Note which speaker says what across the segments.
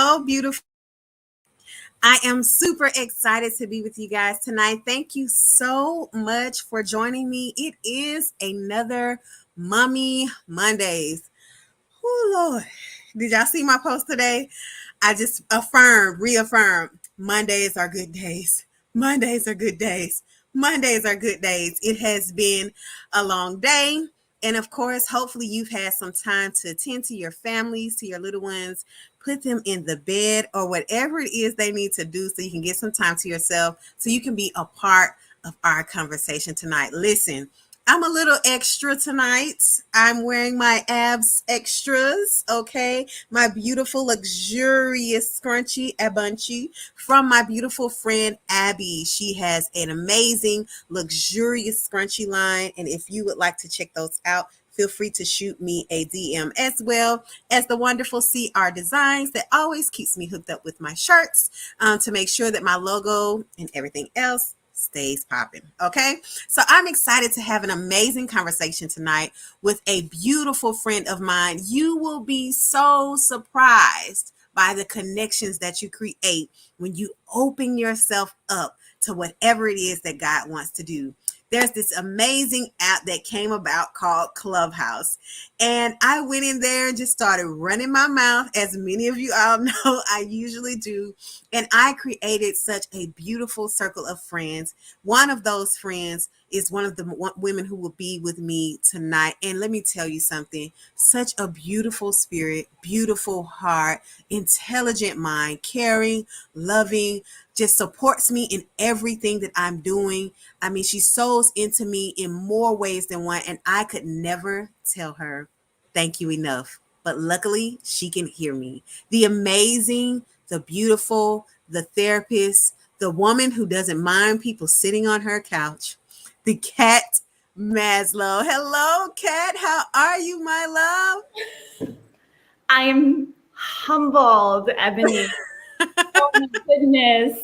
Speaker 1: Hello, beautiful. I am super excited to be with you guys tonight. Thank you so much for joining me. It is another Mummy Mondays. Oh, Lord. Did y'all see my post today? I just reaffirmed, Mondays are good days. Mondays are good days. Mondays are good days. It has been a long day. And of course, hopefully you've had some time to attend to your families, to your little ones, put them in the bed or whatever it is they need to do so you can get some time to yourself so you can be a part of our conversation tonight. Listen, I'm a little extra tonight. I'm wearing my abs extras, okay? My beautiful, luxurious scrunchie, a bunchy, from my beautiful friend Abby. She has an amazing, luxurious scrunchie line. And if you would like to check those out, feel free to shoot me a DM, as well as the wonderful CR Designs that always keeps me hooked up with my shirts to make sure that my logo and everything else stays popping. Okay. So I'm excited to have an amazing conversation tonight with a beautiful friend of mine. You will be so surprised by the connections that you create when you open yourself up to whatever it is that God wants to do. There's this amazing app that came about called Clubhouse. And I went in there and just started running my mouth, as many of you all know I usually do. And I created such a beautiful circle of friends. One of those friends is one of the women who will be with me tonight. And let me tell you something, such a beautiful spirit, beautiful heart, intelligent mind, caring, loving, just supports me in everything that I'm doing. I mean, she sows into me in more ways than one, and I could never tell her thank you enough. But luckily, she can hear me. The amazing, the beautiful, the therapist, the woman who doesn't mind people sitting on her couch, the Kat Maslowe. Hello, Kat. How are you, my love?
Speaker 2: I'm humbled, Ebony. Oh my goodness.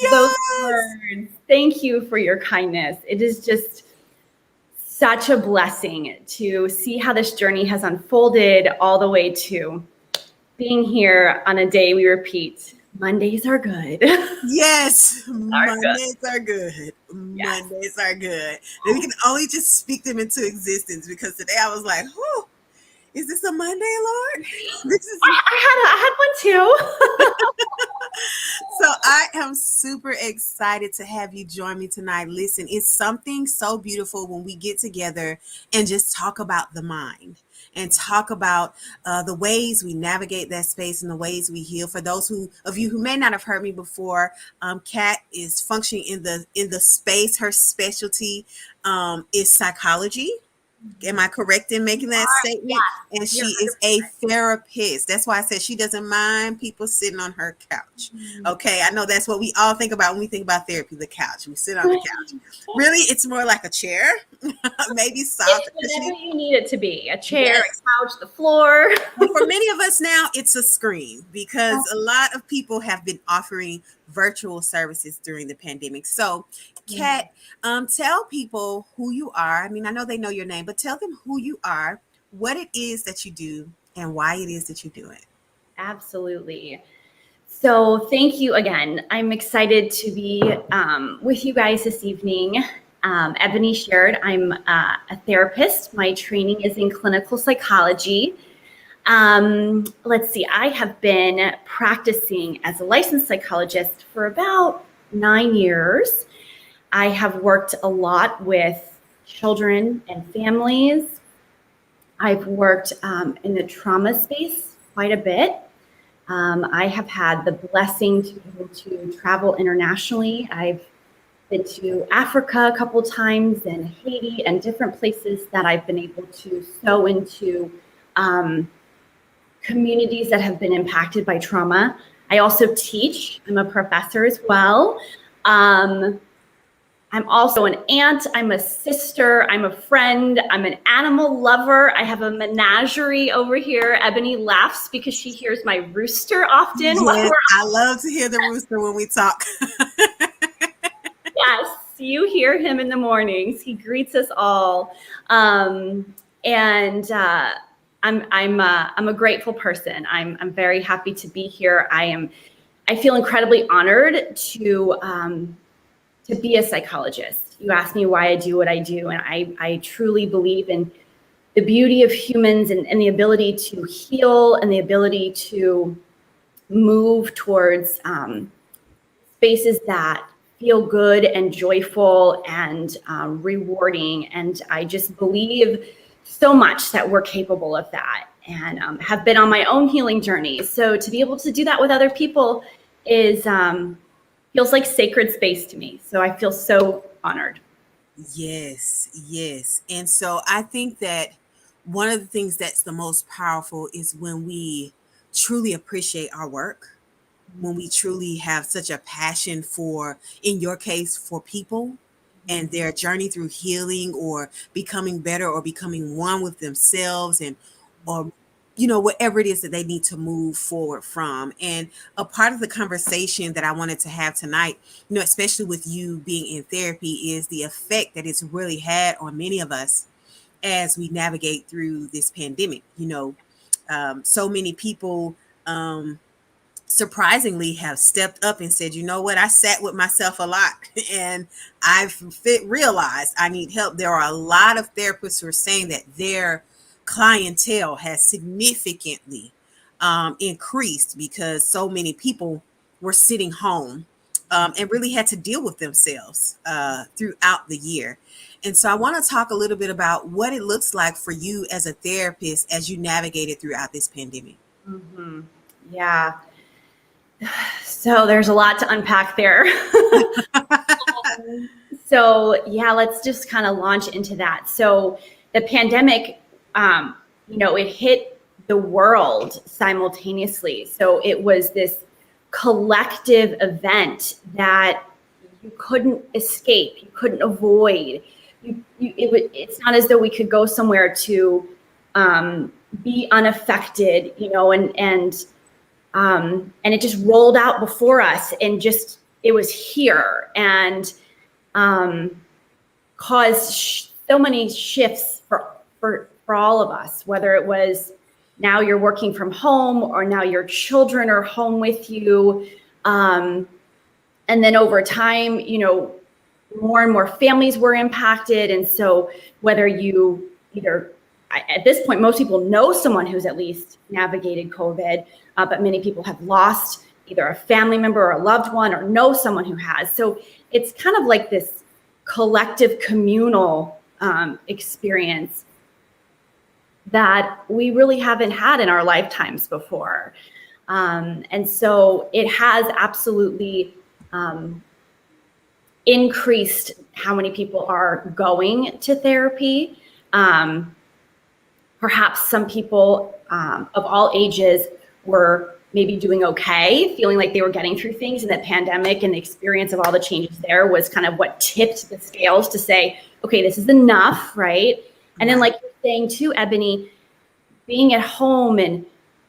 Speaker 1: Yes.
Speaker 2: Those words. Thank you for your kindness. It is just such a blessing to see how this journey has unfolded all the way to being here on a day we repeat. Mondays are good.
Speaker 1: Yes, Mondays are good.
Speaker 2: Yes.
Speaker 1: Mondays are good. And we can only just speak them into existence, because today I was like, whew, is this a Monday, Lord? This is
Speaker 2: I had one too.
Speaker 1: So I am super excited to have you join me tonight. Listen, it's something so beautiful when we get together and just talk about the mind and talk about the ways we navigate that space and the ways we heal. For those of you who may not have heard me before, Kat is functioning in the space. Her specialty is psychology. Am I correct in making that statement?
Speaker 2: Yes,
Speaker 1: and she is a therapist. That's why I said she doesn't mind people sitting on her couch. Okay, I know that's what we all think about when we think about therapy, the couch. We sit on the couch. Really, it's more like a chair, maybe soft.
Speaker 2: It's whatever you need it to be. A chair, a couch, the floor.
Speaker 1: For many of us now, it's a screen, because a lot of people have been offering virtual services during the pandemic. So, Kat, tell people who you are. I mean, I know they know your name, but tell them who you are, what it is that you do, and why it is that you do it.
Speaker 2: Absolutely. So thank you again. I'm excited to be with you guys this evening. Ebony shared, I'm a therapist. My training is in clinical psychology. Let's see, I have been practicing as a licensed psychologist for about 9 years. I have worked a lot with children and families. I've worked in the trauma space quite a bit. I have had the blessing to be able to travel internationally. I've been to Africa a couple times and Haiti and different places that I've been able to sow into communities that have been impacted by trauma. I also teach. I'm a professor as well. I'm also an aunt, I'm a sister, I'm a friend, I'm an animal lover. I have a menagerie over here. Ebony laughs because she hears my rooster often.
Speaker 1: Yes, I love to hear the rooster when we talk.
Speaker 2: Yes, you hear him in the mornings. He greets us all. And I'm a grateful person. I'm very happy to be here. I feel incredibly honored to be a psychologist. You asked me why I do what I do, and I truly believe in the beauty of humans and the ability to heal and the ability to move towards spaces that feel good and joyful and rewarding. And I just believe so much that we're capable of that, and have been on my own healing journey. So to be able to do that with other people is feels like sacred space to me. So I feel so honored.
Speaker 1: Yes, yes. And so I think that one of the things that's the most powerful is when we truly appreciate our work, when we truly have such a passion for, in your case, for people and their journey through healing or becoming better or becoming one with themselves and or whatever it is that they need to move forward from. And a part of the conversation that I wanted to have tonight, especially with you being in therapy, is the effect that it's really had on many of us as we navigate through this pandemic. So many people surprisingly have stepped up and said, you know what, I sat with myself a lot and I've realized I need help. There are a lot of therapists who are saying that their clientele has significantly increased because so many people were sitting home and really had to deal with themselves throughout the year. And so I want to talk a little bit about what it looks like for you as a therapist as you navigated throughout this pandemic.
Speaker 2: Mm-hmm. Yeah. So there's a lot to unpack there. So yeah, let's just kind of launch into that. So the pandemic, it hit the world simultaneously. So it was this collective event that you couldn't escape, you couldn't avoid. It's not as though we could go somewhere to be unaffected, and it just rolled out before us, and just it was here, and caused so many shifts for all of us. Whether it was now you're working from home, or now your children are home with you, and then over time, more and more families were impacted, and so whether you either at this point, most people know someone who's at least navigated COVID, but many people have lost either a family member or a loved one, or know someone who has. So it's kind of like this collective communal experience that we really haven't had in our lifetimes before. And so it has absolutely increased how many people are going to therapy. Perhaps some people of all ages were maybe doing okay, feeling like they were getting through things, and that pandemic and the experience of all the changes there was kind of what tipped the scales to say, okay, this is enough, right? And then, like you're saying too, Ebony, being at home and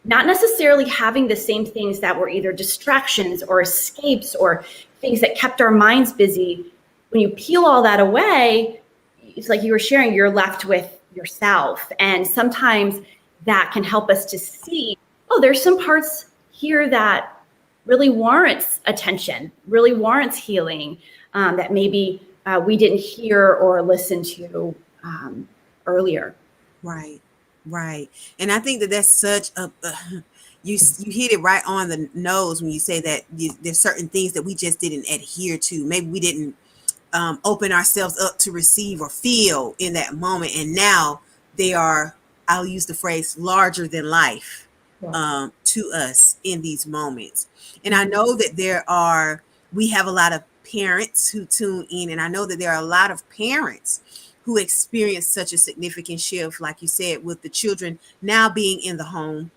Speaker 2: not necessarily having the same things that were either distractions or escapes or things that kept our minds busy. When you peel all that away, it's like you were sharing, you're left with yourself. And sometimes that can help us to see, oh, there's some parts here that really warrants attention, really warrants healing, that maybe we didn't hear or listen to earlier.
Speaker 1: Right, right. And I think that that's such a you hit it right on the nose when you say that there's certain things that we just didn't adhere to. Maybe we didn't open ourselves up to receive or feel in that moment, and now they are, I'll use the phrase, larger than life to us in these moments. And I know that we have a lot of parents who tune in, and I know that there are a lot of parents who experience such a significant shift, like you said, with the children now being in the home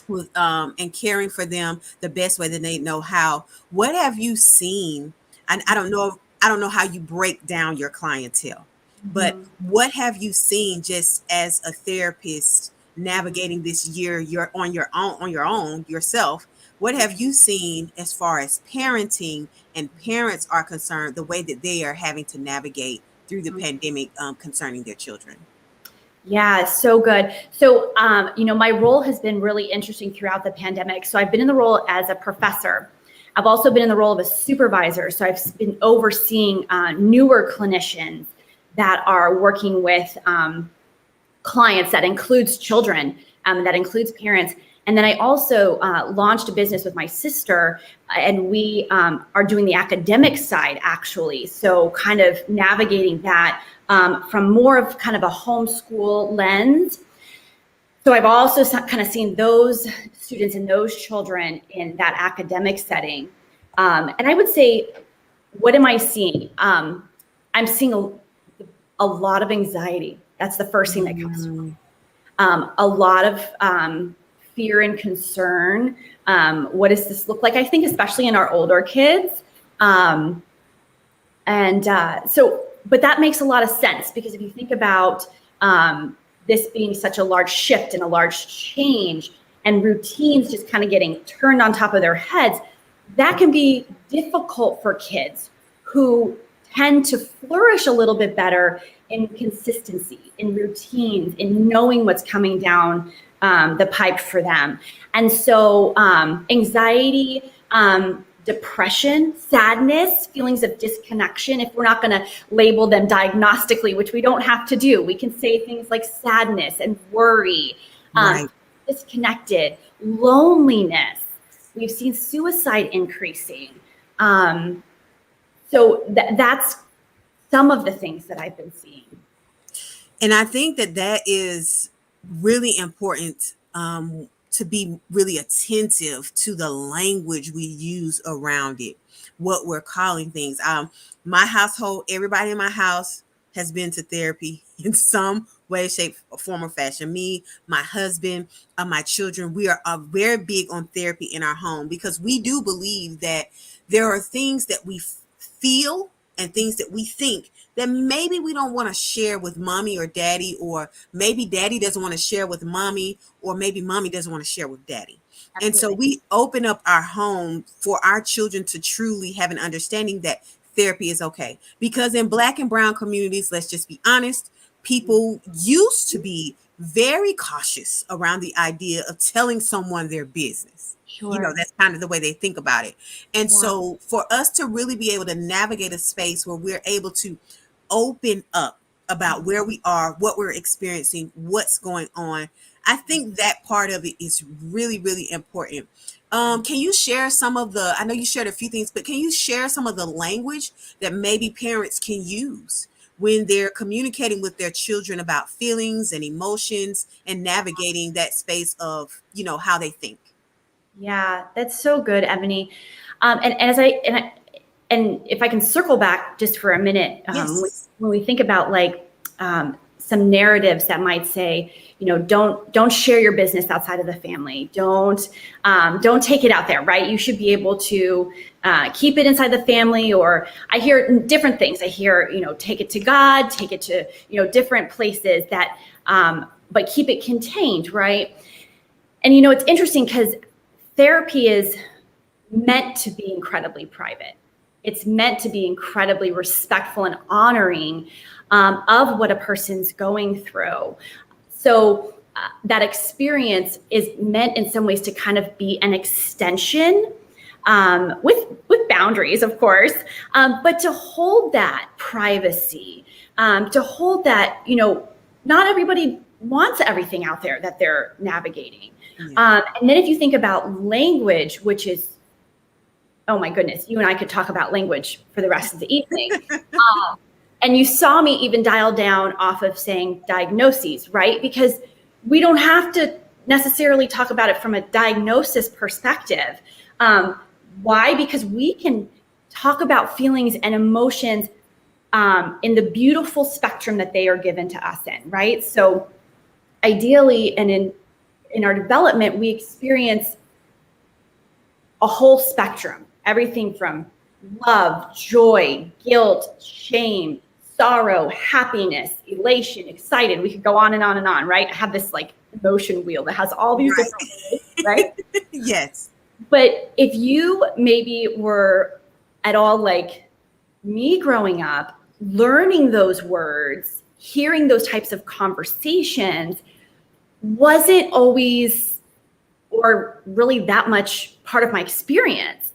Speaker 1: with and caring for them the best way that they know how. What have you seen? I don't know. I don't know how you break down your clientele, but what have you seen just as a therapist navigating this year? You're on your own yourself. What have you seen as far as parenting and parents are concerned, the way that they are having to navigate through the pandemic concerning their children?
Speaker 2: Yeah, so good. So, my role has been really interesting throughout the pandemic. So I've been in the role as a professor. I've also been in the role of a supervisor. So I've been overseeing newer clinicians that are working with clients. That includes children, that includes parents. And then I also launched a business with my sister, and we are doing the academic side, actually. So kind of navigating that from more of kind of a homeschool lens. So I've also kind of seen those students and those children in that academic setting. And I would say, what am I seeing? I'm seeing a lot of anxiety. That's the first thing that comes to mind. A lot of fear and concern. What does this look like? I think especially in our older kids. But that makes a lot of sense, because if you think about this being such a large shift and a large change, and routines just kind of getting turned on top of their heads, that can be difficult for kids who tend to flourish a little bit better in consistency, in routines, in knowing what's coming down the pipe for them. And so anxiety, depression, sadness, feelings of disconnection, if we're not going to label them diagnostically, which we don't have to do, we can say things like sadness and worry,
Speaker 1: Right.
Speaker 2: disconnected, loneliness. We've seen suicide increasing. So that's some of the things that I've been seeing.
Speaker 1: And I think that is really important, to be really attentive to the language we use around it, what we're calling things. My household, everybody in my house has been to therapy in some way, shape, form, or fashion. Me, my husband, my children, we are very big on therapy in our home, because we do believe that there are things that we feel and things that we think that maybe we don't want to share with mommy or daddy, or maybe daddy doesn't want to share with mommy, or maybe mommy doesn't want to share with daddy. Absolutely. And so we open up our home for our children to truly have an understanding that therapy is okay. Because in Black and brown communities, let's just be honest, people used to be very cautious around the idea of telling someone their business.
Speaker 2: Sure.
Speaker 1: That's kind of the way they think about it. And so for us to really be able to navigate a space where we're able to open up about where we are, what we're experiencing, what's going on, I think that part of it is really, really important. Can you share some of I know you shared a few things, but can you share some of the language that maybe parents can use when they're communicating with their children about feelings and emotions and navigating that space of, how they think?
Speaker 2: Yeah, that's so good, Ebony. And if I can circle back just for a minute,
Speaker 1: Yes.
Speaker 2: when we think about some narratives that might say, don't share your business outside of the family. Don't take it out there, right? You should be able to keep it inside the family. Or I hear different things. I hear, take it to God, take it to, different places that, but keep it contained, right? And, it's interesting because therapy is meant to be incredibly private. It's meant to be incredibly respectful and honoring of what a person's going through. So that experience is meant in some ways to kind of be an extension, with boundaries, of course, but to hold that privacy, to hold that, not everybody wants everything out there that they're navigating. Yeah. And then if you think about language, which is, oh my goodness, you and I could talk about language for the rest of the evening. And you saw me even dial down off of saying diagnoses, right? Because we don't have to necessarily talk about it from a diagnosis perspective. Why? Because we can talk about feelings and emotions in the beautiful spectrum that they are given to us in, right? So ideally, and in our development, we experience a whole spectrum, everything from love, joy, guilt, shame, sorrow, happiness, elation, excited. We could go on and on and on, right? I have this emotion wheel that has all these different ways, right?
Speaker 1: Yes.
Speaker 2: But if you maybe were at all like me growing up, learning those words hearing those types of conversations wasn't always or really that much part of my experience.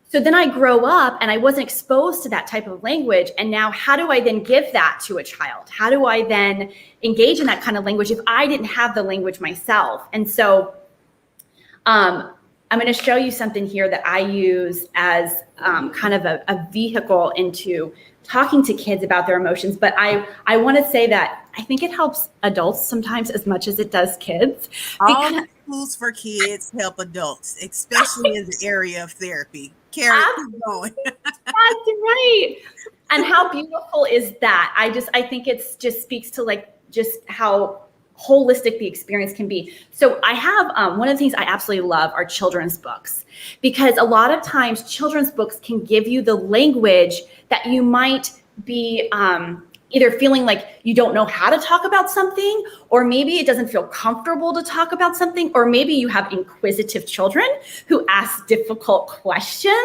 Speaker 2: So then I grow up and I wasn't exposed to that type of language. And now how do I then give that to a child? How do I then engage in that kind of language if I didn't have the language myself? And so I'm going to show you something here that I use as kind of a vehicle into talking to kids about their emotions. But I want to say that I think it helps adults sometimes as much as it does kids.
Speaker 1: All the tools for kids help adults, especially in the area of therapy. Carrie, keep going.
Speaker 2: That's right. And how beautiful is that? I think it's just speaks to like just how holistic the experience can be. So I have one of the things I absolutely love are children's books, because a lot of times children's books can give you the language that you might be either feeling like you don't know how to talk about something, or maybe it doesn't feel comfortable to talk about something, or maybe you have inquisitive children who ask difficult questions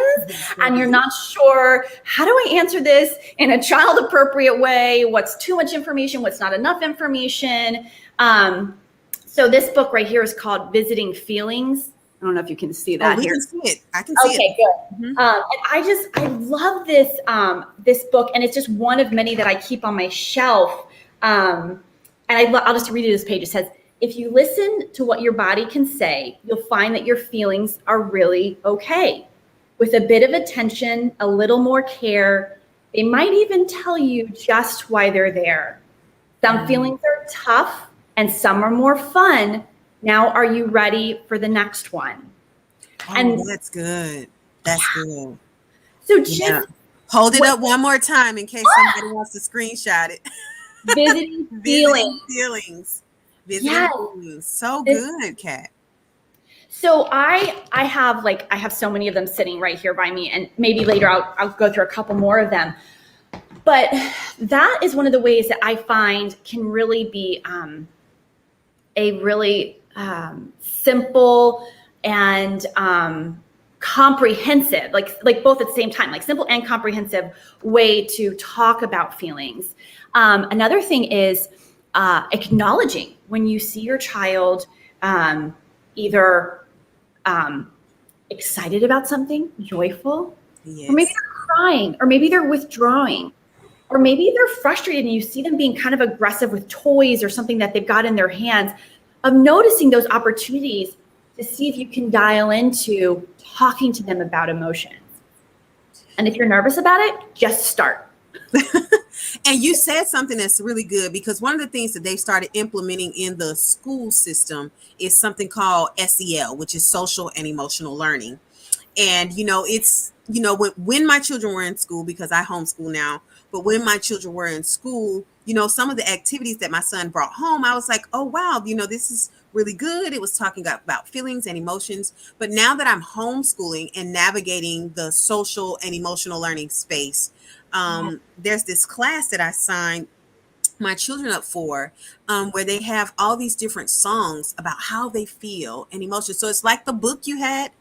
Speaker 2: and you're not sure, how do I answer this in a child appropriate way? What's too much information? What's not enough information? So this book right here is called Visiting Feelings. I don't know if you can see that here.
Speaker 1: Can see it. I can see it.
Speaker 2: Okay, good. Mm-hmm. And I love this this book, and it's just one of many that I keep on my shelf. And I'll just read you this page. It says, if you listen to what your body can say, you'll find that your feelings are really okay. With a bit of attention, a little more care, they might even tell you just why they're there. Some feelings are tough and some are more fun. Now, are you ready for the next one?
Speaker 1: Oh, and that's good. That's good.
Speaker 2: So just
Speaker 1: hold it up one more time in case somebody wants to screenshot it.
Speaker 2: Visiting feelings.
Speaker 1: Visiting feelings. So good, Kat.
Speaker 2: So I have so many of them sitting right here by me, and maybe later I'll go through a couple more of them. But that is one of the ways that I find can really be a really simple and comprehensive, like both at the same time, like simple and comprehensive way to talk about feelings. Another thing is acknowledging when you see your child either excited about something, joyful, or maybe they're crying, or maybe they're withdrawing, or maybe they're frustrated and you see them being kind of aggressive with toys or something that they've got in their hands, of noticing those opportunities to see if you can dial into talking to them about emotions. And if you're nervous about it, just start.
Speaker 1: And you said something that's really good, because one of the things that they started implementing in the school system is something called SEL, which is social and emotional learning. And, it's, when my children were in school, because I homeschool now, but when my children were in school, some of the activities that my son brought home, I was like, oh, wow, this is really good. It was talking about feelings and emotions. But now that I'm homeschooling and navigating the social and emotional learning space, there's this class that I signed my children up for, where they have all these different songs about how they feel and emotions. So it's like the book you had,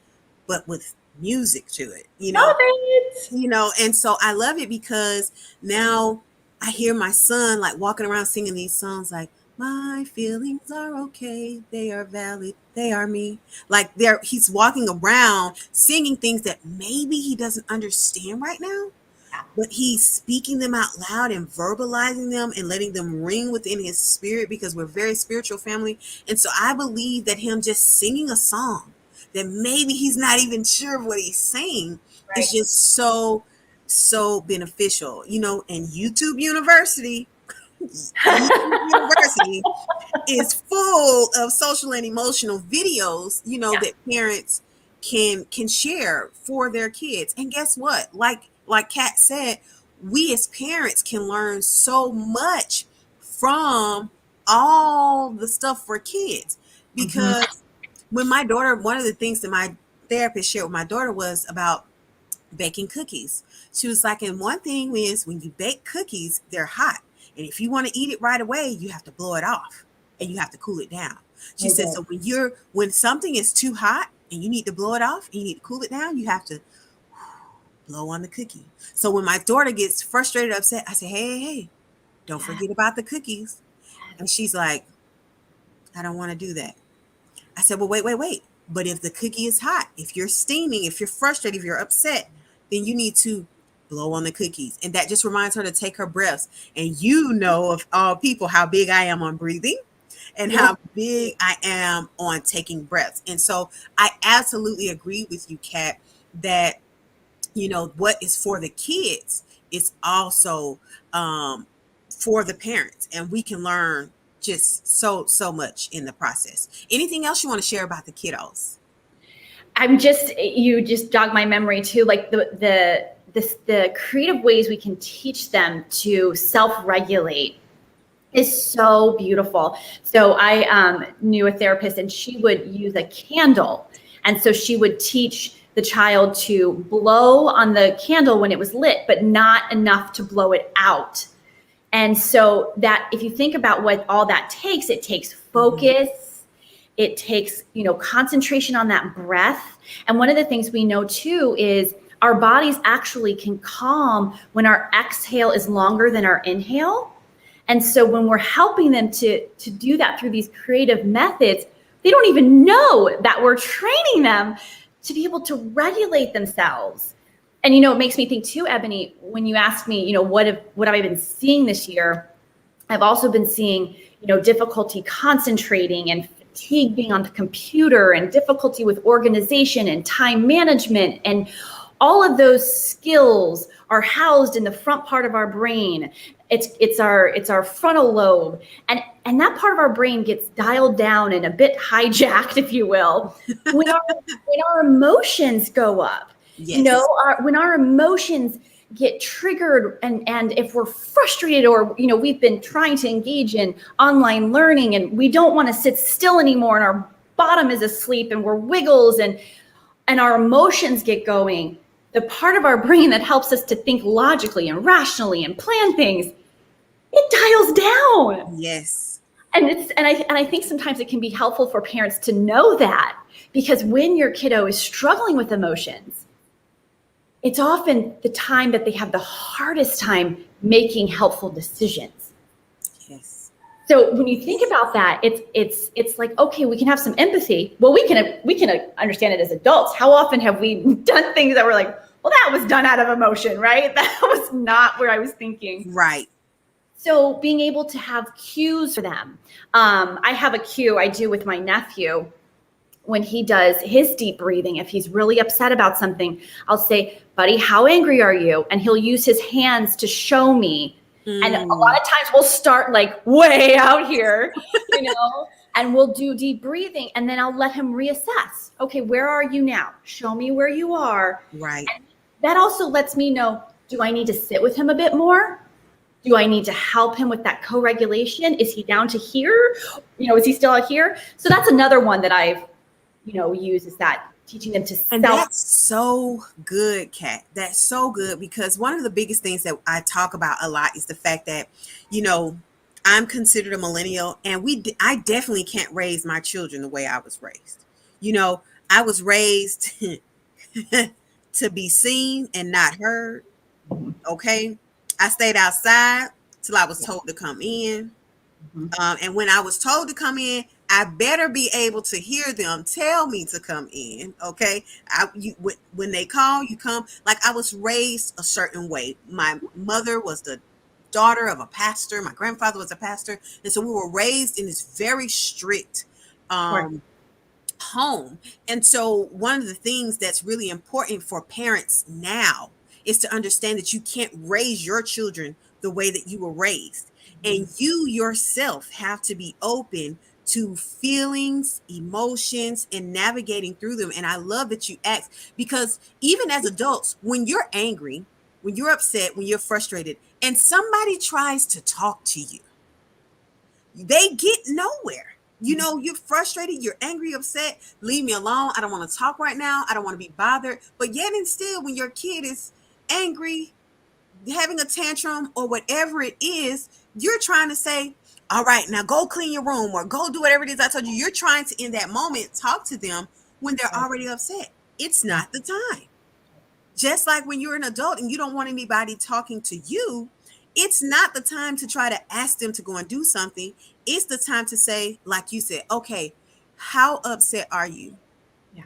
Speaker 1: but with music to it, and so I love it, because now I hear my son like walking around singing these songs like, my feelings are okay, they are valid, they are me. Like he's walking around singing things that maybe he doesn't understand right now, but he's speaking them out loud and verbalizing them and letting them ring within his spirit, because we're a very spiritual family. And so I believe that him just singing a song that maybe he's not even sure of what he's saying is just so beneficial, and YouTube University is full of social and emotional videos, that parents can share for their kids. And guess what? Like Kat said, we as parents can learn so much from all the stuff for kids, because when my daughter, one of the things that my therapist shared with my daughter was about baking cookies. She was like, and one thing is, when you bake cookies, they're hot. And if you want to eat it right away, you have to blow it off and you have to cool it down. She said, so when something is too hot and you need to blow it off and you need to cool it down, you have to blow on the cookie. So when my daughter gets frustrated or upset, I say, hey, Don't
Speaker 2: Yeah.
Speaker 1: forget about the cookies. And she's like, I don't want to do that. I said, well, wait, wait, wait. But if the cookie is hot, if you're steaming, if you're frustrated, if you're upset, then you need to blow on the cookies. And that just reminds her to take her breaths. And you know, of all people, how big I am on breathing and
Speaker 2: Yes.
Speaker 1: how big I am on taking breaths. And so I absolutely agree with you, Kat, that, what is for the kids is also for the parents. And we can learn just so much in the process. Anything else you want to share about the kiddos?
Speaker 2: You just jogged my memory too, like the creative ways we can teach them to self-regulate is so beautiful. So I knew a therapist, and she would use a candle. And so she would teach the child to blow on the candle when it was lit, but not enough to blow it out. And so that, if you think about what all that takes, it takes focus, it takes, concentration on that breath. And one of the things we know too is our bodies actually can calm when our exhale is longer than our inhale. And so when we're helping them to do that through these creative methods, they don't even know that we're training them to be able to regulate themselves. And, it makes me think too, Ebony, when you ask me, what have I been seeing this year? I've also been seeing, difficulty concentrating and fatigue being on the computer and difficulty with organization and time management. And all of those skills are housed in the front part of our brain. It's our frontal lobe. And that part of our brain gets dialed down and a bit hijacked, if you will, when our emotions go up.
Speaker 1: Yes.
Speaker 2: When our emotions get triggered, and if we're frustrated, or we've been trying to engage in online learning and we don't want to sit still anymore, and our bottom is asleep and we're wiggles, and our emotions get going, the part of our brain that helps us to think logically and rationally and plan things, it dials down.
Speaker 1: Yes.
Speaker 2: And I think sometimes it can be helpful for parents to know that, because when your kiddo is struggling with emotions, it's often the time that they have the hardest time making helpful decisions.
Speaker 1: Yes.
Speaker 2: So when you think about that, it's like, okay, we can have some empathy. Well, we can understand it as adults. How often have we done things that were like, well, that was done out of emotion, right? That was not where I was thinking.
Speaker 1: Right.
Speaker 2: So being able to have cues for them. I have a cue I do with my nephew when he does his deep breathing. If he's really upset about something, I'll say, buddy, how angry are you? And he'll use his hands to show me. And a lot of times we'll start like way out here, and we'll do deep breathing, and then I'll let him reassess. Okay, where are you now? Show me where you are.
Speaker 1: Right.
Speaker 2: And that also lets me know, do I need to sit with him a bit more? Do I need to help him with that co-regulation? Is he down to here? Is he still out here? So that's another one that I've, used, is that teaching them to
Speaker 1: And that's so good, Kat. That's so good, because one of the biggest things that I talk about a lot is the fact that, I'm considered a millennial, and I definitely can't raise my children the way I was raised. I was raised to be seen and not heard. Okay. I stayed outside till I was told to come in. And when I was told to come in, I better be able to hear them tell me to come in. Okay. When they call, you come. Like, I was raised a certain way. My mother was the daughter of a pastor. My grandfather was a pastor. And so we were raised in this very strict home. And so one of the things that's really important for parents now is to understand that you can't raise your children the way that you were raised. And you yourself have to be open to feelings, emotions, and navigating through them. And I love that you asked, because even as adults, when you're angry, when you're upset, when you're frustrated, and somebody tries to talk to you, they get nowhere. You're frustrated, you're angry, upset, leave me alone. I don't want to talk right now. I don't want to be bothered. But yet and still, when your kid is angry, having a tantrum, or whatever it is, you're trying to say, all right, now go clean your room, or go do whatever it is I told you. You're trying to, in that moment, talk to them when they're already upset. It's not the time. Just like when you're an adult and you don't want anybody talking to you, It's not the time to try to ask them to go and do something. It's the time to say, like you said, okay, how upset are you?
Speaker 2: Yeah.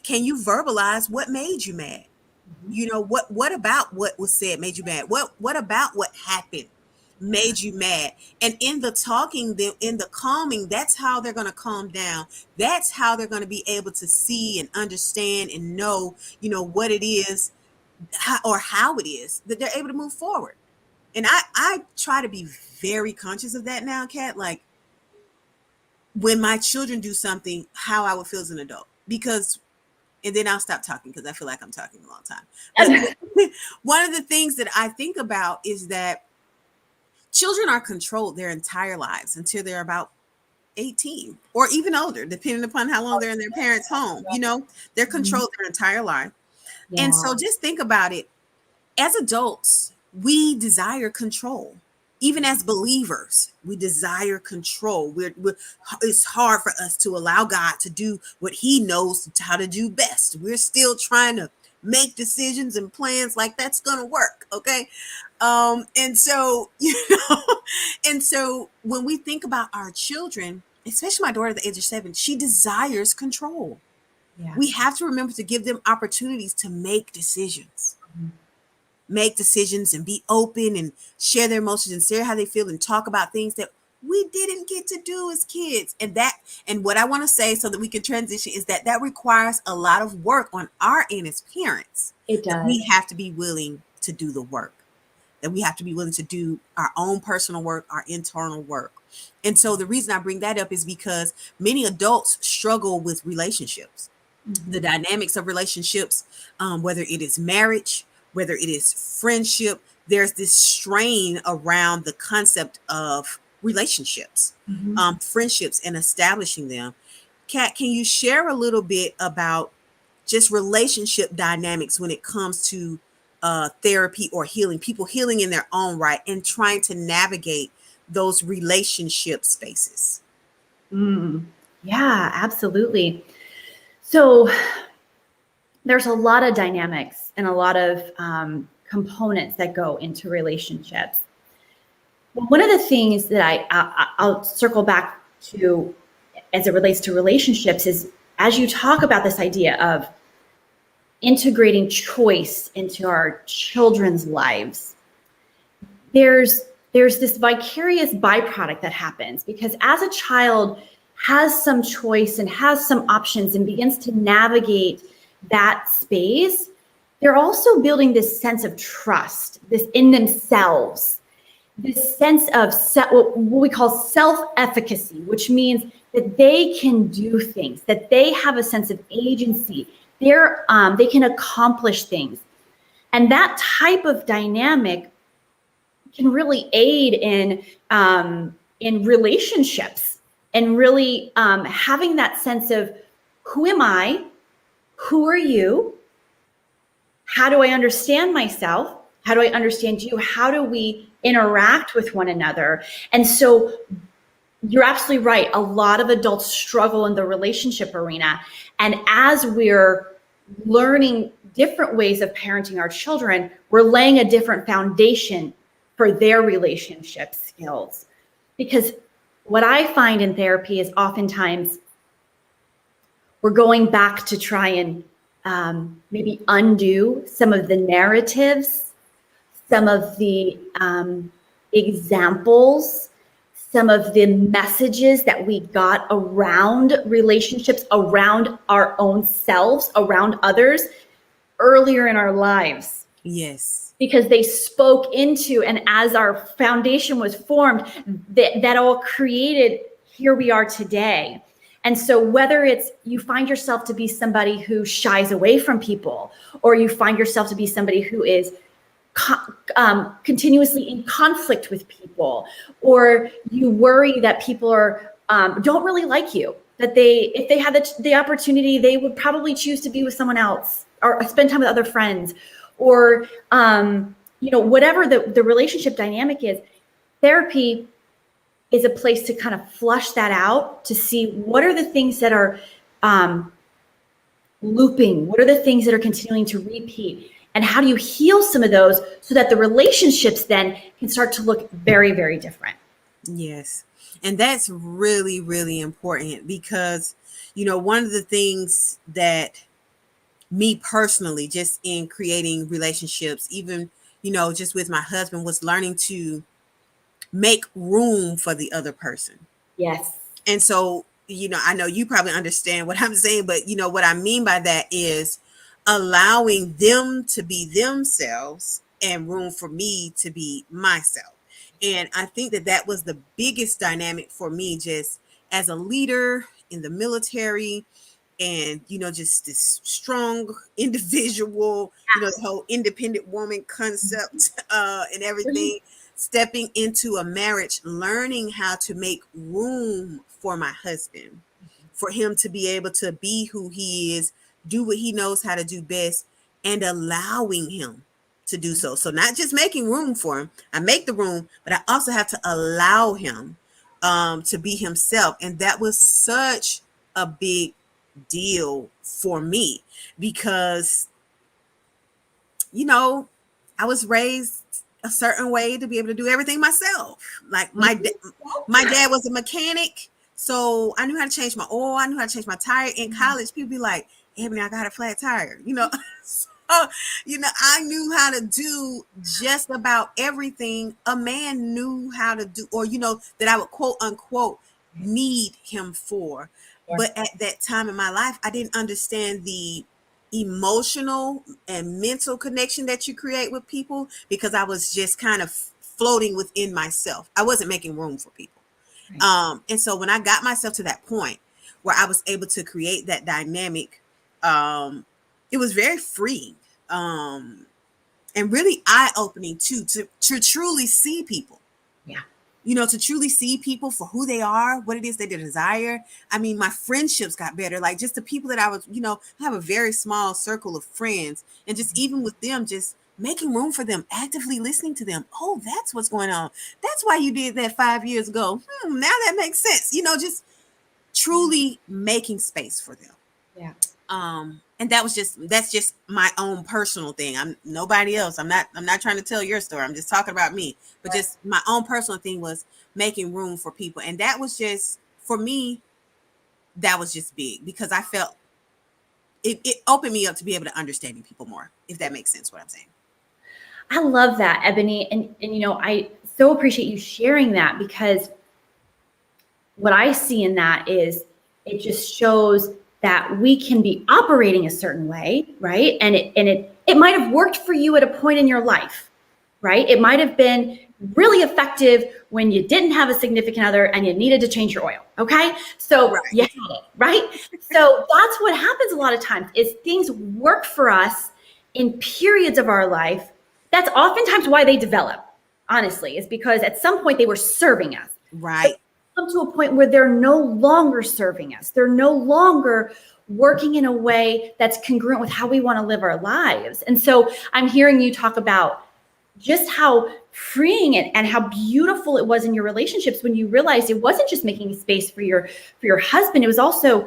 Speaker 1: Can you verbalize what made you mad?
Speaker 2: Mhm.
Speaker 1: You know, what about what was said made you mad? What about what happened
Speaker 2: Yeah.
Speaker 1: made you mad? And in the talking, in the calming, that's how they're going to calm down. That's how they're going to be able to see and understand and know, what it is, or how it is that they're able to move forward. And I try to be very conscious of that now, Kat. Like, when my children do something, how I would feel as an adult. Because, and then I'll stop talking because I feel like I'm talking a long time. But one of the things that I think about is that children are controlled their entire lives until they're about 18 or even older, depending upon how long they're in their parents' home. They're
Speaker 2: Mhm.
Speaker 1: controlled their entire life. And
Speaker 2: Yeah.
Speaker 1: so just think about it. As adults, we desire control. Even as believers, we desire control. It's hard for us to allow God to do what He knows how to do best. We're still trying to make decisions and plans like that's going to work. Okay. And so, and so when we think about our children, especially my daughter at the age of 7, she desires control.
Speaker 2: Yeah.
Speaker 1: We have to remember to give them opportunities to
Speaker 2: Mhm.
Speaker 1: make decisions and be open and share their emotions and share how they feel and talk about things that we didn't get to do as kids. And what I want to say so that we can transition is that requires a lot of work on our end as parents,
Speaker 2: It
Speaker 1: that
Speaker 2: does.
Speaker 1: we have to be willing to do the work, that we have to be willing to do our own personal work, our internal work. And so the reason I bring that up is because many adults struggle with relationships, the
Speaker 2: Mhm.
Speaker 1: dynamics of relationships, whether it is marriage, whether it is friendship. There's this strain around the concept of relationships,
Speaker 2: Mhm.
Speaker 1: friendships, and establishing them. Kat, can you share a little bit about just relationship dynamics when it comes to therapy or healing, people healing in their own right and trying to navigate those relationship spaces?
Speaker 2: Mm. Yeah, absolutely. So there's a lot of dynamics and a lot of components that go into relationships. Well, one of the things that I'll circle back to as it relates to relationships is, as you talk about this idea of integrating choice into our children's lives, there's this vicarious byproduct that happens, because as a child has some choice and has some options and begins to navigate that space, they're also building this sense of trust, this in themselves, this sense of what we call self-efficacy, which means that they can do things, that they have a sense of agency. They can accomplish things. And that type of dynamic can really aid in relationships, and really having that sense of, who am I? Who are you? How do I understand myself? How do I understand you? How do we interact with one another? And so you're absolutely right. A lot of adults struggle in the relationship arena. And as we're learning different ways of parenting our children, we're laying a different foundation for their relationship skills. Because what I find in therapy is oftentimes we're going back to try and maybe undo some of the narratives, some of the examples, some of the messages that we got around relationships, around our own selves, around others earlier in our lives.
Speaker 1: Yes.
Speaker 2: Because they spoke into, and as our foundation was formed, that all created here we are today. And so whether it's you find yourself to be somebody who shies away from people, or you find yourself to be somebody who is continuously in conflict with people, or you worry that people are don't really like you, that if they had the opportunity, they would probably choose to be with someone else or spend time with other friends, or whatever the relationship dynamic is. Therapy is a place to kind of flush that out, to see what are the things that are looping, what are the things that are continuing to repeat, And how do you heal some of those so that the relationships then can start to look very, very different?
Speaker 1: Yes. And that's really, really important because, one of the things that me personally, just in creating relationships, even, just with my husband, was learning to make room for the other person.
Speaker 2: Yes.
Speaker 1: And so, I know you probably understand what I'm saying, but what I mean by that is allowing them to be themselves and room for me to be myself. And I think that that was the biggest dynamic for me, just as a leader in the military, and just this strong individual, the whole independent woman concept, and everything, stepping into a marriage, learning how to make room for my husband, for him to be able to be who he is, do what he knows how to do best, and allowing him to do so. So not just making room for him, I make the room, but I also have to allow him to be himself. And that was such a big deal for me because, I was raised a certain way to be able to do everything myself. Like my dad was a mechanic, so I knew how to change my oil. I knew how to change my tire. In college, people be like, "Ebony, I got a flat tire," So, I knew how to do just about everything a man knew how to do, or that I would quote unquote need him for. But at that time in my life, I didn't understand the emotional and mental connection that you create with people because I was just kind of floating within myself. I wasn't making room for people. And so when I got myself to that point where I was able to create that dynamic, it was very freeing, and really eye-opening too, to truly see people. To truly see people for who they are, what it is that they desire. I mean, my friendships got better. Like just the people that I was, I have a very small circle of friends, and just even with them, just making room for them, actively listening to them. Oh, that's what's going on. That's why you did that 5 years ago. Now that makes sense. Just truly making space for them.
Speaker 2: Yeah.
Speaker 1: And that's just my own personal thing. I'm nobody else. I'm not trying to tell your story. I'm just talking about me. But just my own personal thing was making room for people. And that was just, for me, that was just big because I felt it opened me up to be able to understanding people more, if that makes sense what I'm saying.
Speaker 2: I love that, Ebony. And I so appreciate you sharing that, because what I see in that is it just shows that we can be operating a certain way, right? And it might have worked for you at a point in your life, right? It might have been really effective when you didn't have a significant other and you needed to change your oil, okay? So you had it, right? So that's what happens a lot of times is things work for us in periods of our life. That's oftentimes why they develop, honestly, is because at some point they were serving us.
Speaker 1: Right.
Speaker 2: Come to a point where they're no longer serving us. They're no longer working in a way that's congruent with how we want to live our lives. And so I'm hearing you talk about just how freeing it and how beautiful it was in your relationships when you realized it wasn't just making space for your husband. It was also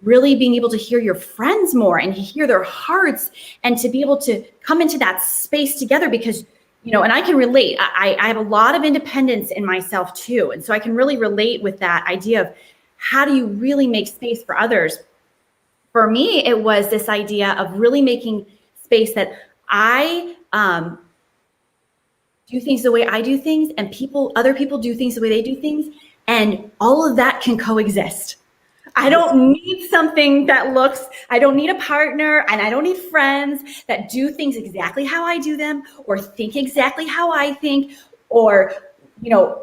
Speaker 2: really being able to hear your friends more and hear their hearts and to be able to come into that space together because and I can relate. I have a lot of independence in myself too. And so I can really relate with that idea of how do you really make space for others? For me, it was this idea of really making space that I do things the way I do things, and other people do things the way they do things. And all of that can coexist. I don't need something I don't need a partner, and I don't need friends that do things exactly how I do them or think exactly how I think or,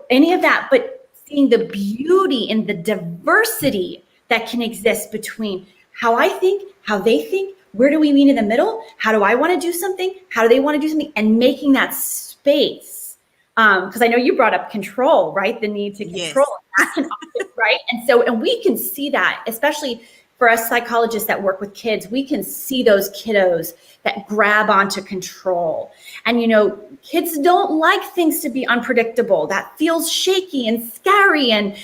Speaker 2: any of that. But seeing the beauty and the diversity that can exist between how I think, how they think, where do we meet in the middle? How do I want to do something? How do they want to do something? And making that space. Because I know you brought up control, right? The need to control, right? And we can see that, especially for us psychologists that work with kids, we can see those kiddos that grab onto control. And, kids don't like things to be unpredictable. That feels shaky and scary. And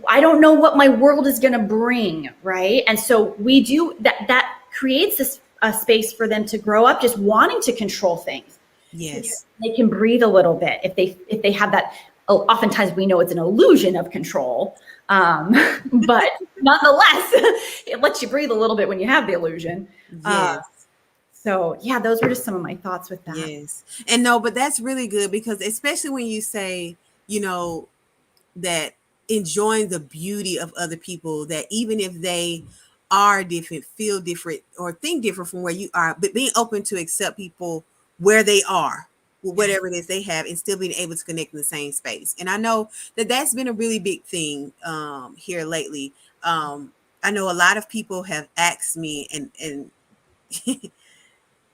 Speaker 2: I don't know what my world is going to bring, right? And so we do that creates this a space for them to grow up just wanting to control things.
Speaker 1: Yes.
Speaker 2: They can breathe a little bit if they have that. Oftentimes we know it's an illusion of control, but nonetheless, it lets you breathe a little bit when you have the illusion.
Speaker 1: Yes.
Speaker 2: So yeah, those were just some of my thoughts with that.
Speaker 1: Yes. And no, but that's really good, because especially when you say, that enjoying the beauty of other people, that even if they are different, feel different, or think different from where you are, but being open to accept people where they are, with whatever it is they have, and still being able to connect in the same space. And I know that that's been a really big thing here lately. I know a lot of people have asked me, and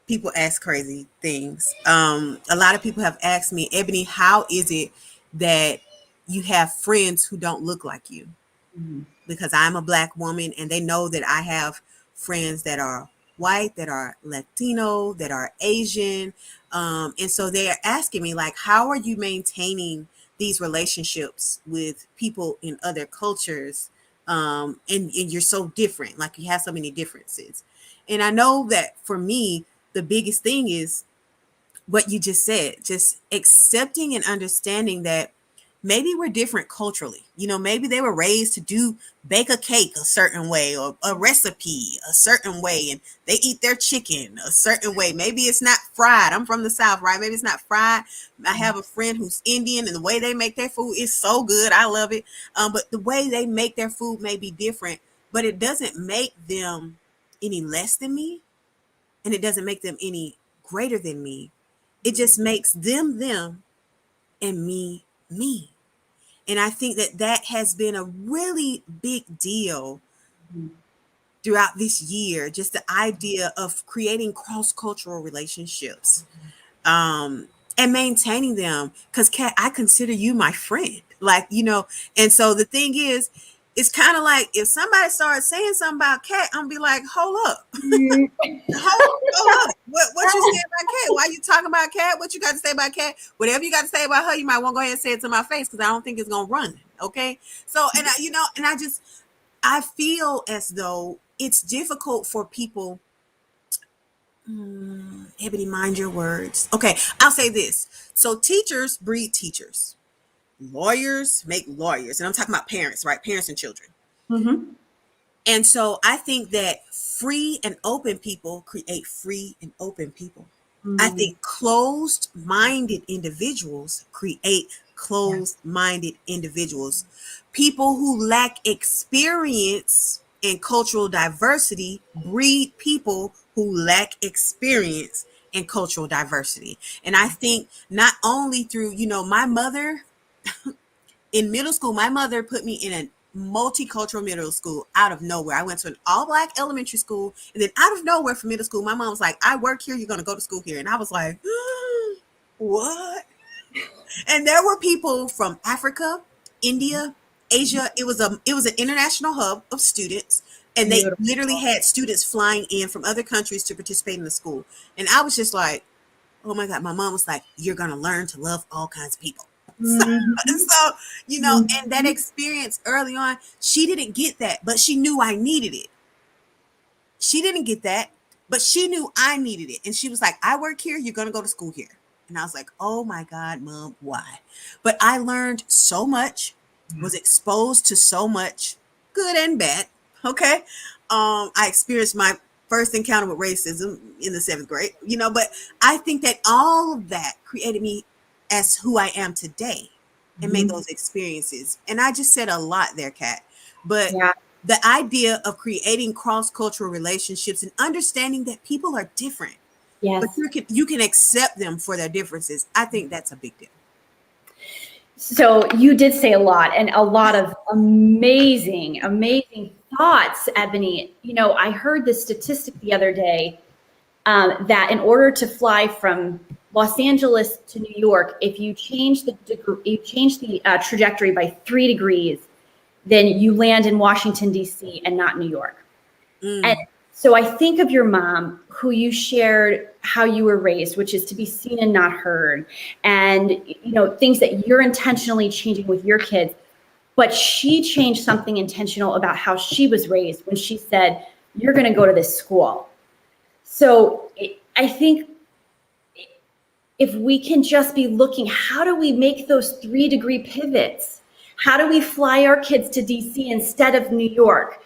Speaker 1: people ask crazy things. A lot of people have asked me, Ebony, how is it that you have friends who don't look like you?
Speaker 2: Mm-hmm.
Speaker 1: Because I'm a Black woman, and they know that I have friends that are white, that are Latino, that are Asian. And so they're asking me, like, how are you maintaining these relationships with people in other cultures? And you're so different, like you have so many differences. And I know that for me, the biggest thing is what you just said, just accepting and understanding that maybe we're different culturally. Maybe they were raised to bake a cake a certain way, or a recipe a certain way, and they eat their chicken a certain way. Maybe it's not fried. I'm from the South, right? Maybe it's not fried. I have a friend who's Indian, and the way they make their food is so good. I love it. But the way they make their food may be different, but it doesn't make them any less than me, and it doesn't make them any greater than me. It just makes them them and me. And I think that that has been a really big deal throughout this year, just the idea of creating cross-cultural relationships, and maintaining them. Because, Kat, I consider you my friend. Like, and so the thing is, it's kind of like if somebody starts saying something about Kat, I'm be like, hold up. Hold up. What you say about Kat? Why you talking about Kat? What you got to say about Kat? Whatever you got to say about her, you might want to go ahead and say it to my face, because I don't think it's gonna run. Okay. So, and I feel as though it's difficult for people. Ebony, mind your words. Okay, I'll say this. So teachers breed teachers. Lawyers make lawyers. And I'm talking about parents, right? Parents and children.
Speaker 2: Mm-hmm.
Speaker 1: And so I think that free and open people create free and open people.
Speaker 2: Mm-hmm.
Speaker 1: I think closed-minded individuals create closed-minded individuals. People who lack experience in cultural diversity breed people who lack experience in cultural diversity. And I think not only through, my mother, in middle school, my mother put me in a multicultural middle school out of nowhere. I went to an all-Black elementary school, and then out of nowhere for middle school, my mom was like, I work here, you're going to go to school here. And I was like, what? And there were people from Africa, India, Asia. It was an international hub of students, and they literally had students flying in from other countries to participate in the school. And I was just like, oh my God. My mom was like, you're going to learn to love all kinds of people. So, and that experience early on, she didn't get that, but she knew I needed it. She didn't get that, but she knew I needed it. And she was like, I work here, you're going to go to school here. And I was like, oh my God, Mom, why? But I learned so much, was exposed to so much, good and bad. Okay. I experienced my first encounter with racism in the 7th grade, but I think that all of that created me as who I am today, and made those experiences. And I just said a lot there, Kat, but the idea of creating cross-cultural relationships and understanding that people are different, but you can accept them for their differences. I think that's a big deal.
Speaker 2: So you did say a lot, and a lot of amazing thoughts, Ebony. I heard this statistic the other day, that in order to fly from Los Angeles to New York, if you change the trajectory by 3 degrees, then you land in Washington, D.C. and not New York. And so I think of your mom, who you shared how you were raised, which is to be seen and not heard, and things that you're intentionally changing with your kids. But she changed something intentional about how she was raised when she said, you're going to go to this school. So I think if we can just be looking, how do we make those 3-degree pivots? How do we fly our kids to DC instead of New York?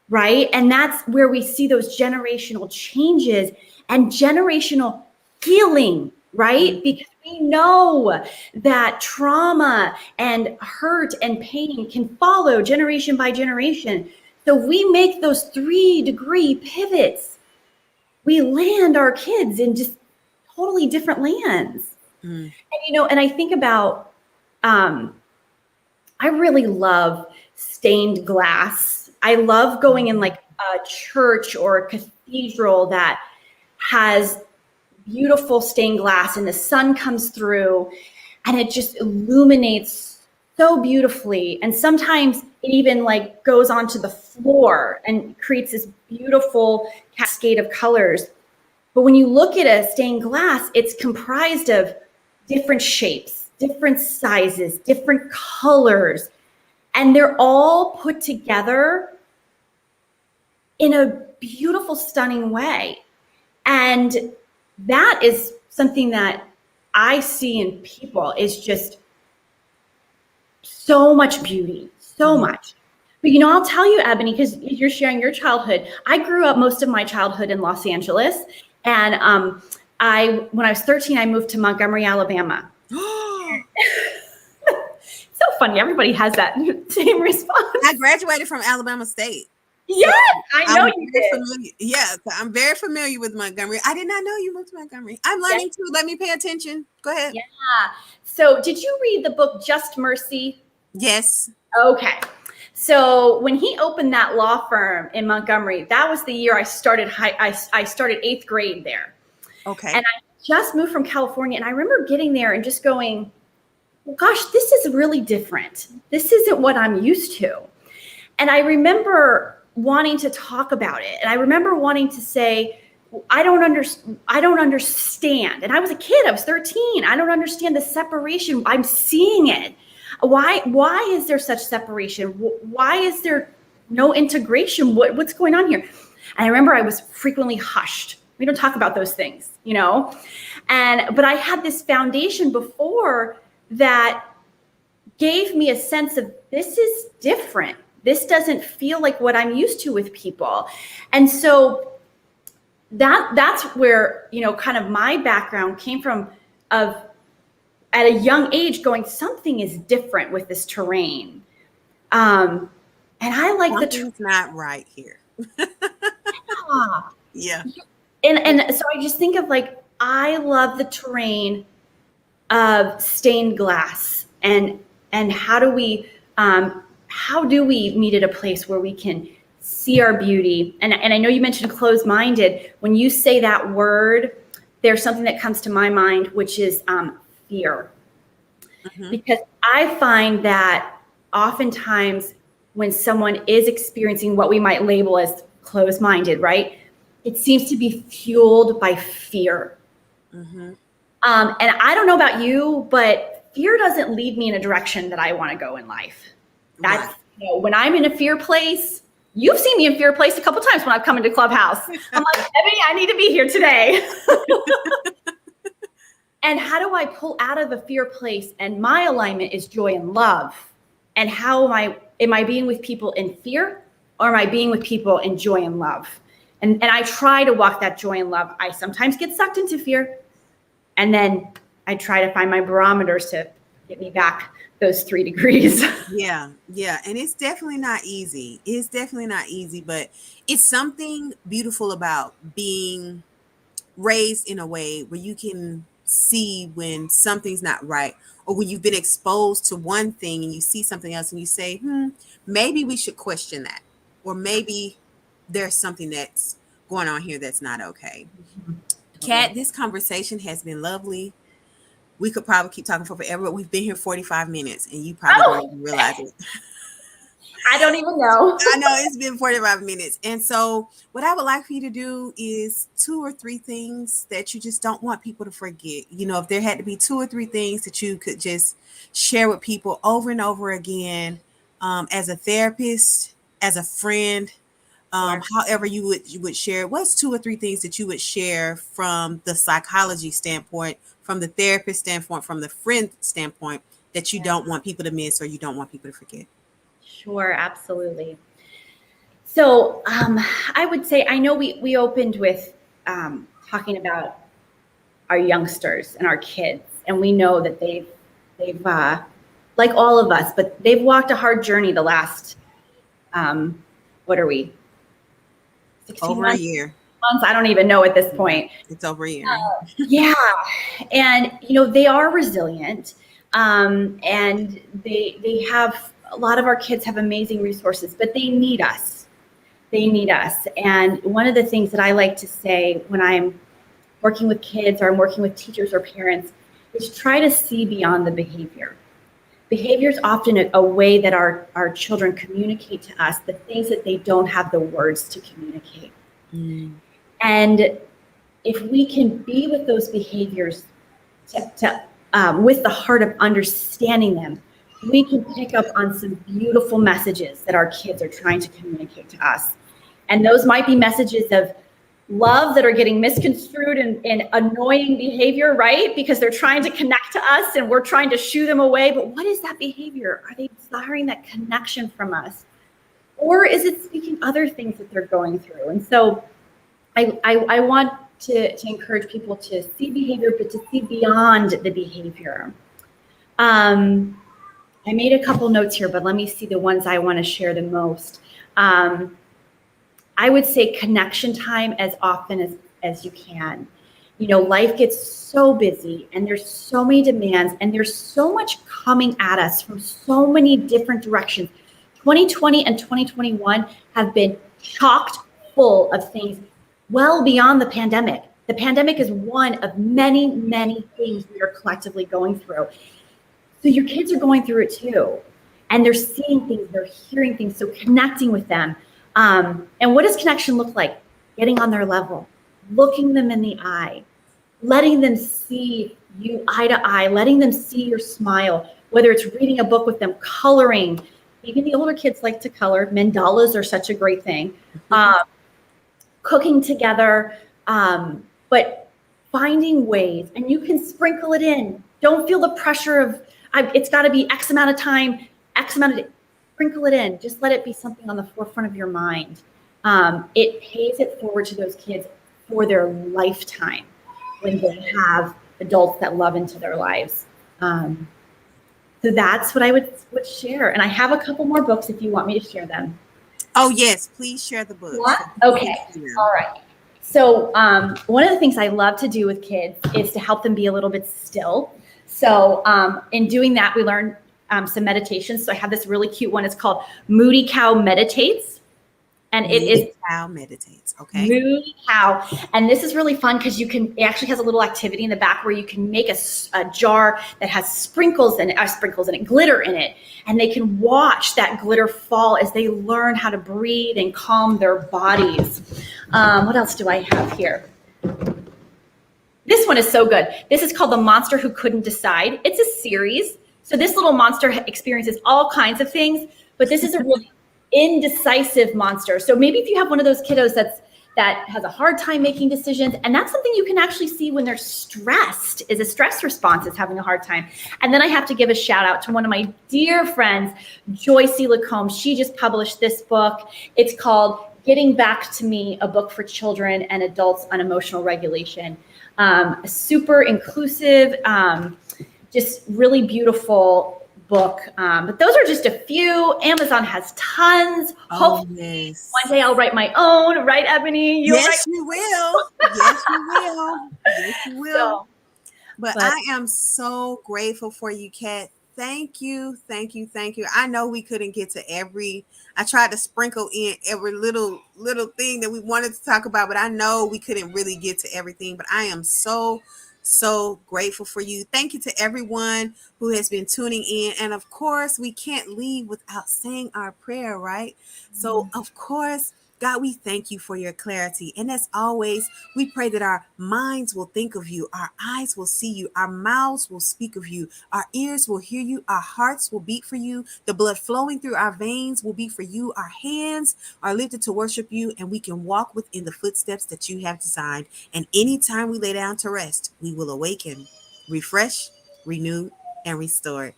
Speaker 2: Right? And that's where we see those generational changes and generational healing, right? Because we know that trauma and hurt and pain can follow generation by generation. So we make those 3-degree pivots. We land our kids in just totally different lands. And, and I think about, I really love stained glass. I love going in like a church or a cathedral that has beautiful stained glass and the sun comes through and it just illuminates so beautifully. And sometimes it even like goes onto the floor and creates this beautiful cascade of colors. But when you look at a stained glass, it's comprised of different shapes, different sizes, different colors, and they're all put together in a beautiful, stunning way. And that is something that I see in people is just so much beauty, so much. But, I'll tell you, Ebony, because you're sharing your childhood. I grew up most of my childhood in Los Angeles. And when I was 13, I moved to Montgomery, Alabama. So funny. Everybody has that same response.
Speaker 1: I graduated from Alabama State.
Speaker 2: Yes, so I know you did.
Speaker 1: Yes, I'm very familiar with Montgomery. I did not know you moved to Montgomery. I'm learning too. Let me pay attention. Go ahead.
Speaker 2: Yeah. So did you read the book Just Mercy?
Speaker 1: Yes.
Speaker 2: Okay. So when he opened that law firm in Montgomery, that was the year I started I started 8th grade there.
Speaker 1: Okay.
Speaker 2: And I just moved from California, and I remember getting there and just going, well, gosh, this is really different. This isn't what I'm used to. And I remember wanting to talk about it. And I remember wanting to say, I don't understand. And I was a kid, I was 13. I don't understand the separation. I'm seeing it. Why is there such separation? Why is there no integration? What's going on here? And I remember I was frequently hushed. We don't talk about those things, but I had this foundation before that gave me a sense of this is different. This doesn't feel like what I'm used to with people. And so that's where, kind of my background came from of at a young age going, something is different with this terrain. And I like
Speaker 1: something's not right here. Yeah.
Speaker 2: And so I just think of like, I love the terrain of stained glass and how do we meet at a place where we can see our beauty? And I know you mentioned closed-minded. When you say that word, there's something that comes to my mind, which is fear. Because I find that oftentimes when someone is experiencing what we might label as closed-minded, right? It seems to be fueled by fear. And I don't know about you, but fear doesn't lead me in a direction that I want to go in life. That's when I'm in a fear place. You've seen me in fear place a couple times when I've come into Clubhouse. I'm like, Ebony, I need to be here today. And how do I pull out of a fear place? And my alignment is joy and love. And how am I being with people in fear, or am I being with people in joy and love? And I try to walk that joy and love. I sometimes get sucked into fear. And then I try to find my barometers to get me back those 3 degrees.
Speaker 1: Yeah. And it's definitely not easy. But it's something beautiful about being raised in a way where you can see when something's not right, or when you've been exposed to one thing and you see something else and you say, maybe we should question that, or maybe there's something that's going on here that's not okay. Kat, this conversation has been lovely. We could probably keep talking for forever, but we've been here 45 minutes and you probably don't even realize it.
Speaker 2: I don't even know.
Speaker 1: I know it's been 45 minutes. And so what I would like for you to do is 2 or 3 things that you just don't want people to forget. If there had to be 2 or 3 things that you could just share with people over and over again, as a therapist, as a friend,
Speaker 2: Sure.
Speaker 1: However you would share, what's 2 or 3 things that you would share from the psychology standpoint, from the therapist standpoint, from the friend standpoint, that you
Speaker 2: Yeah.
Speaker 1: don't want people to miss or you don't want people to forget?
Speaker 2: Sure, absolutely. So I would say, I know we opened with talking about our youngsters and our kids, and we know that they've like all of us, but they've walked a hard journey the last what are we, 16
Speaker 1: Over a
Speaker 2: months?
Speaker 1: year.
Speaker 2: Months? I don't even know at this point.
Speaker 1: It's over a year.
Speaker 2: Yeah, and they are resilient, and they have a lot of our kids have amazing resources, but they need us. They need us. And one of the things that I like to say when I'm working with kids or I'm working with teachers or parents is try to see beyond the behavior. Behavior is often a way that our children communicate to us the things that they don't have the words to communicate. And if we can be with those behaviors with the heart of understanding them, we can pick up on some beautiful messages that our kids are trying to communicate to us. And those might be messages of love that are getting misconstrued in annoying behavior, right? Because they're trying to connect to us and we're trying to shoo them away. But what is that behavior? Are they desiring that connection from us? Or is it speaking other things that they're going through? And so I want to encourage people to see behavior, but to see beyond the behavior. I made a couple notes here, but let me see the ones I want to share the most. I would say connection time as often as you can. Life gets so busy and there's so many demands and there's so much coming at us from so many different directions. 2020 and 2021 have been chocked full of things well beyond the pandemic. The pandemic is one of many, many things we are collectively going through. So your kids are going through it too. And they're seeing things, they're hearing things, so connecting with them. And what does connection look like? Getting on their level, looking them in the eye, letting them see you eye to eye, letting them see your smile, whether it's reading a book with them, coloring. Even the older kids like to color. Mandalas are such a great thing. Cooking together, but finding ways, and you can sprinkle it in. Don't feel the pressure of, it's got to be X amount of time, X amount of, sprinkle it in. Just let it be something on the forefront of your mind. It pays it forward to those kids for their lifetime when they have adults that love into their lives. So that's what I would share. And I have a couple more books if you want me to share them.
Speaker 1: Oh, yes. Please share the book.
Speaker 2: Okay. All right. So one of the things I love to do with kids is to help them be a little bit still. So in doing that, we learn some meditations. So I have this really cute one. It's called Moody Cow Meditates. And
Speaker 1: Moody Cow Meditates. Okay.
Speaker 2: Moody Cow. And this is really fun because it actually has a little activity in the back where you can make a jar that has sprinkles in it, glitter in it. And they can watch that glitter fall as they learn how to breathe and calm their bodies. What else do I have here? This one is so good. This is called The Monster Who Couldn't Decide. It's a series. So this little monster experiences all kinds of things, but this is a really indecisive monster. So maybe if you have one of those kiddos that has a hard time making decisions, and that's something you can actually see when they're stressed, is a stress response is having a hard time. And then I have to give a shout out to one of my dear friends, Joyce Lacombe. She just published this book. It's called Getting Back to Me, a book for children and adults on emotional regulation. A super inclusive, just really beautiful book. But those are just a few. Amazon has tons. Hopefully one day I'll write my own, right, Ebony?
Speaker 1: Yes, you will. Yes, you will. Yes, you will. But I am so grateful for you, Kat. Thank you, thank you, thank you. I know we couldn't get to I tried to sprinkle in every little thing that we wanted to talk about, but I know we couldn't really get to everything. But I am so grateful for you. Thank you to everyone who has been tuning in. And of course, we can't leave without saying our prayer, right? So of course, God, we thank you for your clarity. And as always, we pray that our minds will think of you, our eyes will see you, our mouths will speak of you, our ears will hear you, our hearts will beat for you, the blood flowing through our veins will be for you, our hands are lifted to worship you, and we can walk within the footsteps that you have designed. And anytime we lay down to rest, we will awaken, refresh, renew, and restore.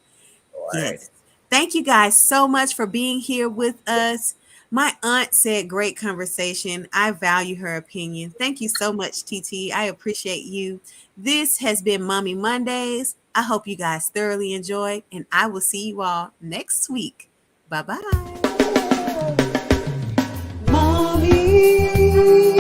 Speaker 2: Lord.
Speaker 1: Yes. Thank you guys so much for being here with us. My aunt said great conversation. I value her opinion. Thank you so much, TT. I appreciate you. This has been Mommy Mondays. I hope you guys thoroughly enjoyed, and I will see you all next week. Bye bye.
Speaker 3: Mommy.